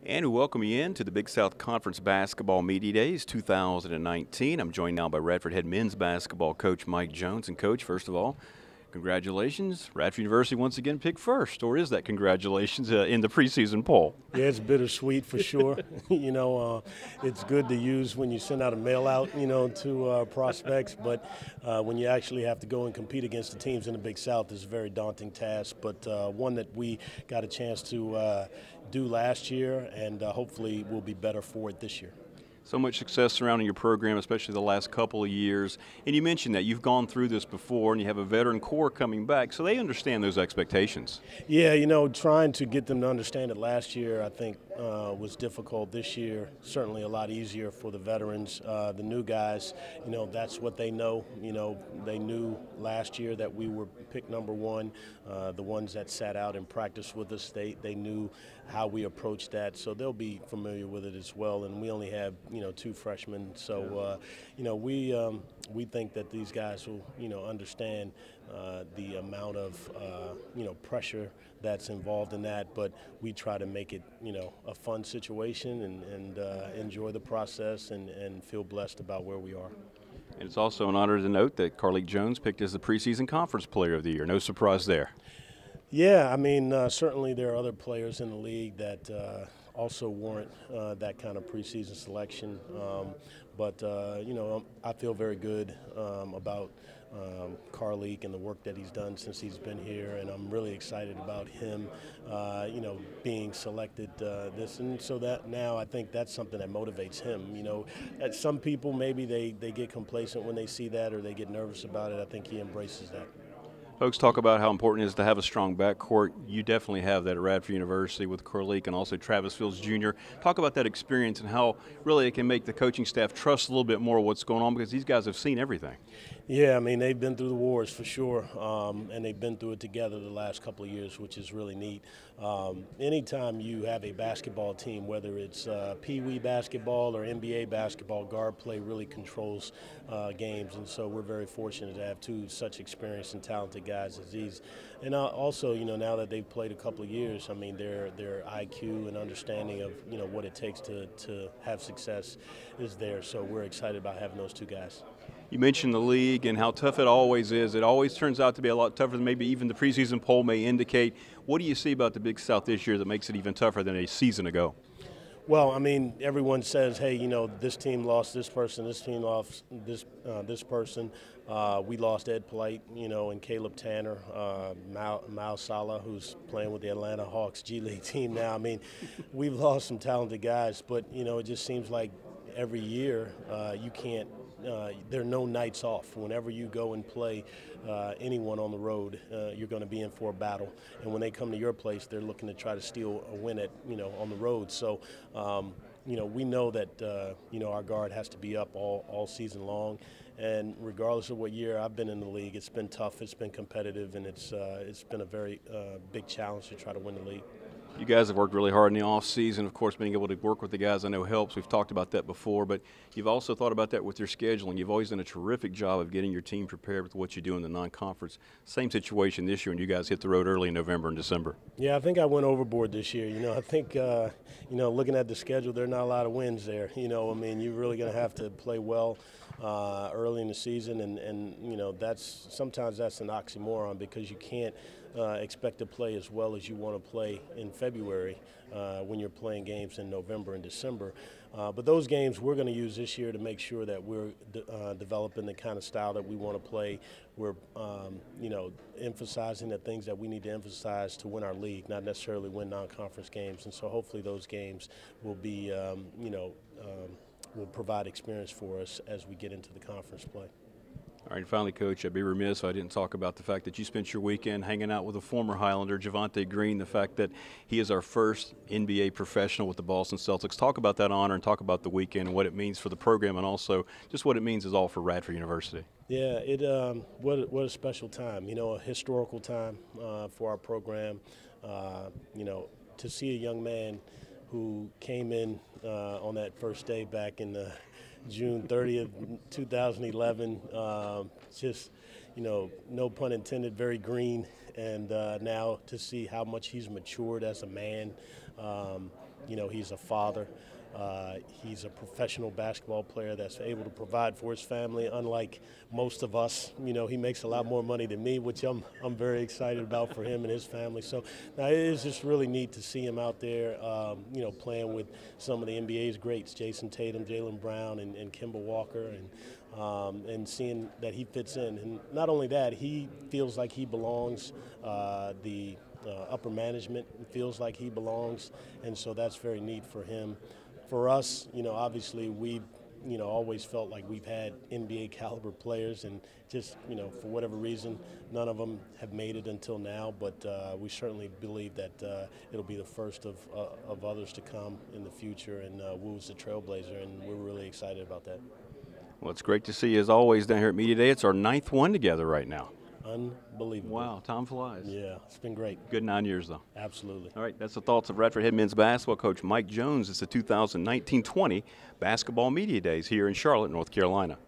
And we welcome you in to the Big South Conference Basketball Media Days 2019. I'm joined now by Radford head men's basketball coach Mike Jones. And Coach, first of all, congratulations. Radford University once again picked first, or is that congratulations in the preseason poll? Yeah, it's bittersweet for sure. It's good to use when you send out a mail out, to prospects, but when you actually have to go and compete against the teams in the Big South, it's a very daunting task, but one that we got a chance to do last year, and hopefully we'll be better for it this year. So much success surrounding your program, especially the last couple of years. And you mentioned that you've gone through this before and you have a veteran core coming back, so they understand those expectations. Yeah, trying to get them to understand it last year, I think, was difficult. This year, certainly a lot easier for the veterans. The new guys, that's what they know. They knew last year that we were picked number one. The ones that sat out and practiced with us, they knew how we approached that, so they'll be familiar with it as well. And we only have, two freshmen, so we think that these guys will, understand the amount of pressure that's involved in that, but we try to make it, a fun situation and enjoy the process and feel blessed about where we are. And it's also an honor to note that Carleek Jones picked as the preseason conference player of the year. No surprise there. Yeah, certainly there are other players in the league that also warrant that kind of preseason selection. But I feel very good about Carleek and the work that he's done since he's been here, and I'm really excited about him, being selected this. And so that now I think that's something that motivates him. Some people maybe they get complacent when they see that or they get nervous about it. I think he embraces that. Folks talk about how important it is to have a strong backcourt. You definitely have that at Radford University with Carleek and also Travis Fields Jr. Talk about that experience and how really it can make the coaching staff trust a little bit more what's going on, because these guys have seen everything. Yeah, they've been through the wars for sure, and they've been through it together the last couple of years, which is really neat. Anytime you have a basketball team, whether it's Pee Wee basketball or NBA basketball, guard play really controls games, and so we're very fortunate to have two such experienced and talented guys as these. And also, now that they've played a couple of years, their IQ and understanding of what it takes to have success is there. So we're excited about having those two guys. You mentioned the league and how tough it always is. It always turns out to be a lot tougher than maybe even the preseason poll may indicate. What do you see about the Big South this year that makes it even tougher than a season ago? Well, everyone says, hey, this team lost this person, this team lost this person. We lost Ed Polite, and Caleb Tanner, Mal Salah, who's playing with the Atlanta Hawks G League team now. We've lost some talented guys, but, it just seems like every year you can't. There are no nights off. Whenever you go and play anyone on the road, you're going to be in for a battle. And when they come to your place, they're looking to try to steal a win on the road. So, we know that, our guard has to be up all season long. And regardless of what year I've been in the league, it's been tough, it's been competitive, and it's been a very big challenge to try to win the league. You guys have worked really hard in the off season. Of course, being able to work with the guys I know helps. We've talked about that before, but you've also thought about that with your scheduling. You've always done a terrific job of getting your team prepared with what you do in the non-conference. Same situation this year when you guys hit the road early in November and December. Yeah, I think I went overboard this year. I think, looking at the schedule, there are not a lot of wins there. You're really going to have to play well early in the season, and sometimes that's an oxymoron because you can't expect to play as well as you want to play in February when you're playing games in November and December. But those games we're going to use this year to make sure that we're developing the kind of style that we want to play. We're, emphasizing the things that we need to emphasize to win our league, not necessarily win non-conference games. And so hopefully those games will be, will provide experience for us as we get into the conference play. All right, and finally, Coach, I'd be remiss if I didn't talk about the fact that you spent your weekend hanging out with a former Highlander, Javonte Green, the fact that he is our first NBA professional with the Boston Celtics. Talk about that honor and talk about the weekend and what it means for the program and also just what it means is all for Radford University. Yeah, what a special time, a historical time for our program. To see a young man who came in on that first day back in June 30th, 2011, just, no pun intended, very green. And now to see how much he's matured as a man, You know, he's a father. He's a professional basketball player that's able to provide for his family, unlike most of us. You know, he makes a lot more money than me, which I'm very excited about for him and his family. So now it is just really neat to see him out there, you know, playing with some of the NBA's greats, Jason Tatum, Jaylen Brown, and Kemba Walker, and seeing that he fits in. And not only that, he feels like he belongs. The upper management feels like he belongs, and so that's very neat for him. For us, you know, obviously we've, you know, always felt like we've had NBA caliber players, and just, you know, for whatever reason, none of them have made it until now. But we certainly believe that it'll be the first of others to come in the future, and Wu's the trailblazer, and we're really excited about that. Well, it's great to see you as always down here at Media Day. It's our 9th one together right now. Unbelievable. Wow, time flies. Yeah, it's been great. Good 9 years, though. Absolutely. All right, that's the thoughts of Radford Head men's basketball coach Mike Jones. It's the 2019-20 Basketball Media Days here in Charlotte, North Carolina.